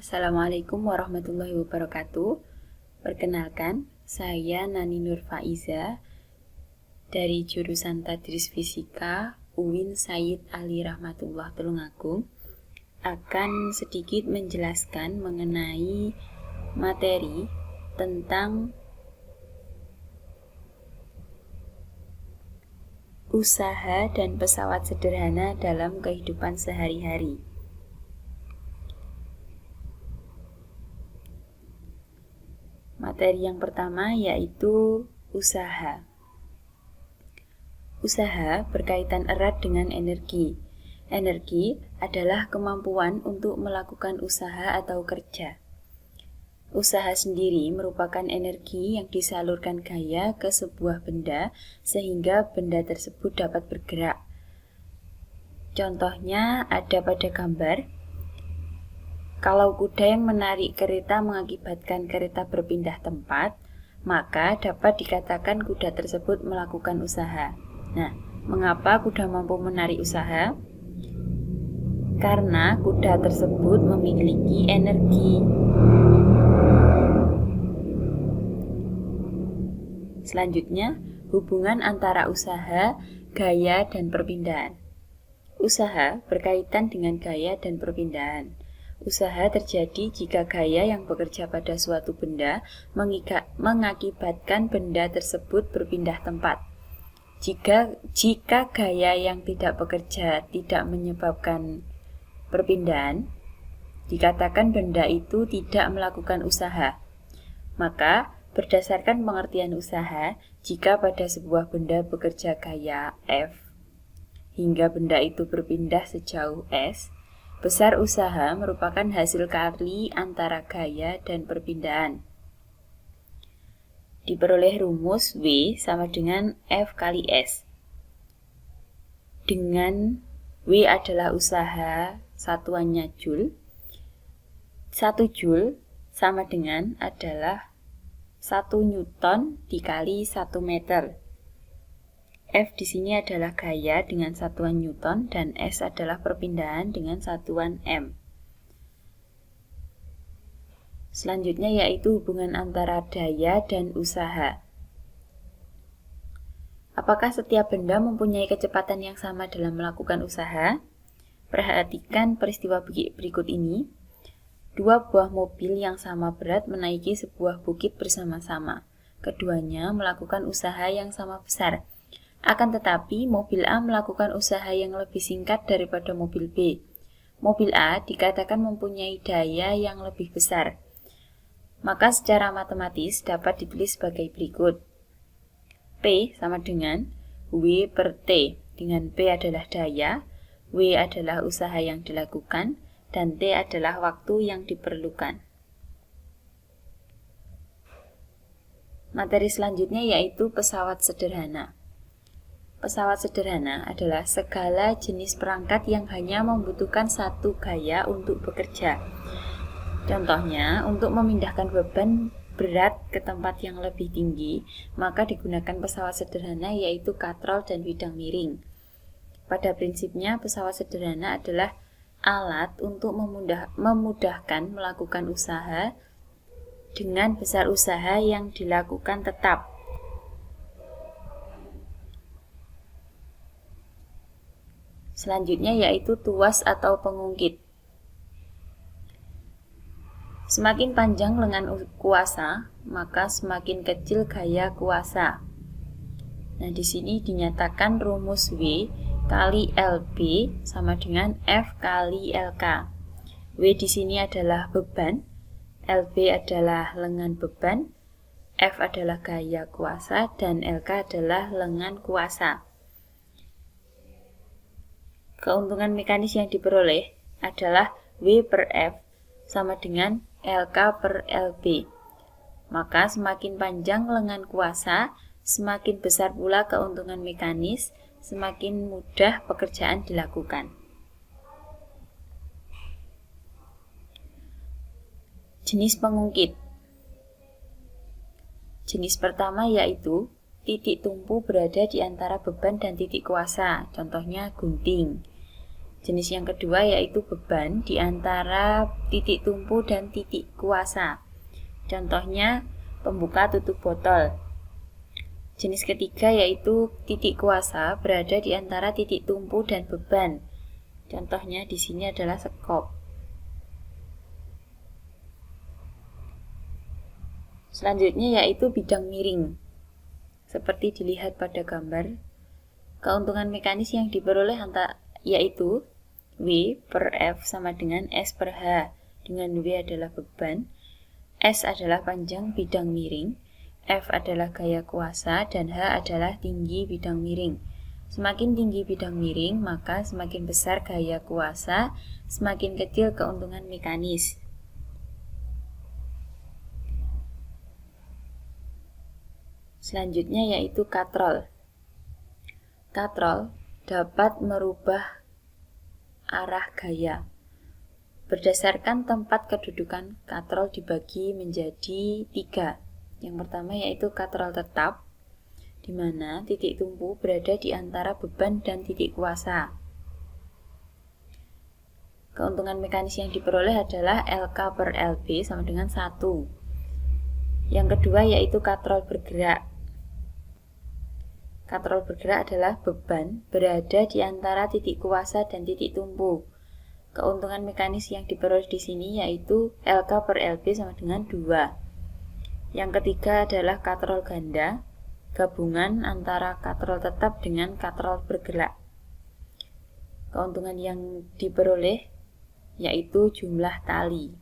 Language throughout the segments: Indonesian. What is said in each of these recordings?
Assalamualaikum warahmatullahi wabarakatuh. Perkenalkan, saya Nani Nur Faiza dari jurusan Tadris Fisika UIN Sayyid Ali Rahmatullah Tulungagung akan sedikit menjelaskan mengenai materi tentang usaha dan pesawat sederhana dalam kehidupan sehari-hari. Materi yang pertama yaitu usaha. Usaha berkaitan erat dengan energi. Energi adalah kemampuan untuk melakukan usaha atau kerja. Usaha sendiri merupakan energi yang disalurkan gaya ke sebuah benda sehingga benda tersebut dapat bergerak. Contohnya ada pada gambar. Kalau kuda yang menarik kereta mengakibatkan kereta berpindah tempat, maka dapat dikatakan kuda tersebut melakukan usaha. Nah, mengapa kuda mampu menarik usaha? Karena kuda tersebut memiliki energi. Selanjutnya, hubungan antara usaha, gaya, dan perpindahan. Usaha berkaitan dengan gaya dan perpindahan. Usaha terjadi jika gaya yang bekerja pada suatu benda mengakibatkan benda tersebut berpindah tempat. Jika gaya yang tidak bekerja tidak menyebabkan perpindahan, dikatakan benda itu tidak melakukan usaha. Maka, berdasarkan pengertian usaha, jika pada sebuah benda bekerja gaya F, hingga benda itu berpindah sejauh S, besar usaha merupakan hasil kali antara gaya dan perpindahan. Diperoleh rumus W sama dengan F kali S. Dengan W adalah usaha, satuannya Joule. 1 Joule sama dengan adalah 1 Newton dikali 1 meter. F di sini adalah gaya dengan satuan Newton dan S adalah perpindahan dengan satuan M. Selanjutnya yaitu hubungan antara daya dan usaha. Apakah setiap benda mempunyai kecepatan yang sama dalam melakukan usaha? Perhatikan peristiwa berikut ini. 2 buah mobil yang sama berat menaiki sebuah bukit bersama-sama. Keduanya melakukan usaha yang sama besar. Akan tetapi, mobil A melakukan usaha yang lebih singkat daripada mobil B. Mobil A dikatakan mempunyai daya yang lebih besar. Maka secara matematis dapat ditulis sebagai berikut. P sama dengan W per T, dengan P adalah daya, W adalah usaha yang dilakukan, dan T adalah waktu yang diperlukan. Materi selanjutnya yaitu pesawat sederhana. Pesawat sederhana adalah segala jenis perangkat yang hanya membutuhkan satu gaya untuk bekerja. Contohnya, untuk memindahkan beban berat ke tempat yang lebih tinggi, maka digunakan pesawat sederhana yaitu katrol dan bidang miring. Pada prinsipnya, pesawat sederhana adalah alat untuk memudahkan melakukan usaha dengan besar usaha yang dilakukan tetap. Selanjutnya yaitu tuas atau pengungkit. Semakin panjang lengan kuasa, maka semakin kecil gaya kuasa. Nah, di sini dinyatakan rumus W kali LB sama dengan F kali LK. W di sini adalah beban, LB adalah lengan beban, F adalah gaya kuasa, dan LK adalah lengan kuasa. Keuntungan mekanis yang diperoleh adalah W per F sama dengan LK per LB. Maka semakin panjang lengan kuasa, semakin besar pula keuntungan mekanis, semakin mudah pekerjaan dilakukan. Jenis pengungkit. Jenis pertama yaitu titik tumpu berada di antara beban dan titik kuasa, contohnya gunting. Jenis yang kedua yaitu beban di antara titik tumpu dan titik kuasa. Contohnya pembuka tutup botol. Jenis ketiga yaitu titik kuasa berada di antara titik tumpu dan beban. Contohnya di sini adalah sekop. Selanjutnya yaitu bidang miring. Seperti dilihat pada gambar, keuntungan mekanis yang diperoleh yaitu W per F sama dengan S per H, dengan W adalah beban, S adalah panjang bidang miring, F adalah gaya kuasa, dan H adalah tinggi bidang miring. Semakin tinggi bidang miring, maka semakin besar gaya kuasa, semakin kecil keuntungan mekanis. Selanjutnya yaitu katrol. Katrol dapat merubah arah gaya. Berdasarkan tempat kedudukan, katrol dibagi menjadi 3. Yang pertama yaitu katrol tetap, di mana titik tumpu berada di antara beban dan titik kuasa. Keuntungan mekanis yang diperoleh adalah LK per LB sama dengan 1. Yang kedua yaitu katrol bergerak. Katrol bergerak adalah beban berada di antara titik kuasa dan titik tumpu. Keuntungan mekanis yang diperoleh di sini yaitu LK per LB sama dengan 2. Yang ketiga adalah katrol ganda, gabungan antara katrol tetap dengan katrol bergerak. Keuntungan yang diperoleh yaitu jumlah tali.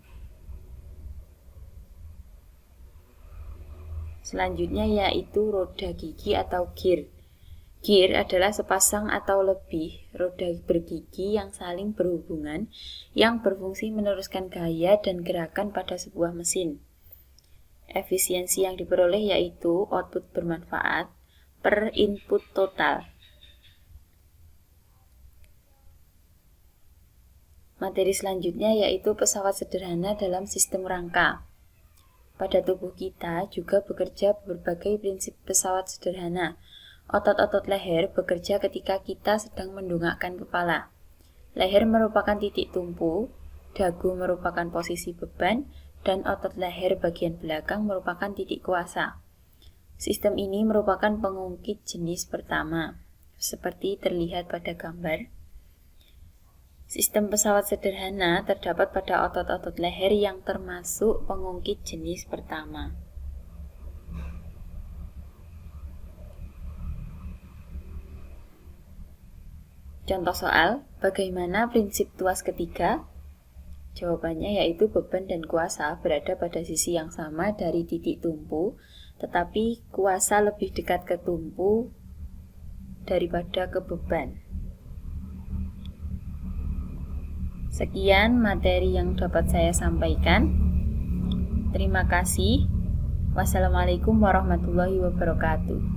Selanjutnya yaitu roda gigi atau gear. Gear adalah sepasang atau lebih roda bergigi yang saling berhubungan yang berfungsi meneruskan gaya dan gerakan pada sebuah mesin. Efisiensi yang diperoleh yaitu output bermanfaat per input total. Materi selanjutnya yaitu pesawat sederhana dalam sistem rangka. Pada tubuh kita juga bekerja berbagai prinsip pesawat sederhana. Otot-otot leher bekerja ketika kita sedang mendongakkan kepala. Leher merupakan titik tumpu, dagu merupakan posisi beban, dan otot leher bagian belakang merupakan titik kuasa. Sistem ini merupakan pengungkit jenis pertama, seperti terlihat pada gambar. Sistem pesawat sederhana terdapat pada otot-otot leher yang termasuk pengungkit jenis pertama. Contoh soal, bagaimana prinsip tuas ketiga? Jawabannya yaitu beban dan kuasa berada pada sisi yang sama dari titik tumpu, tetapi kuasa lebih dekat ke tumpu daripada ke beban. Sekian materi yang dapat saya sampaikan. Terima kasih. Wassalamualaikum warahmatullahi wabarakatuh.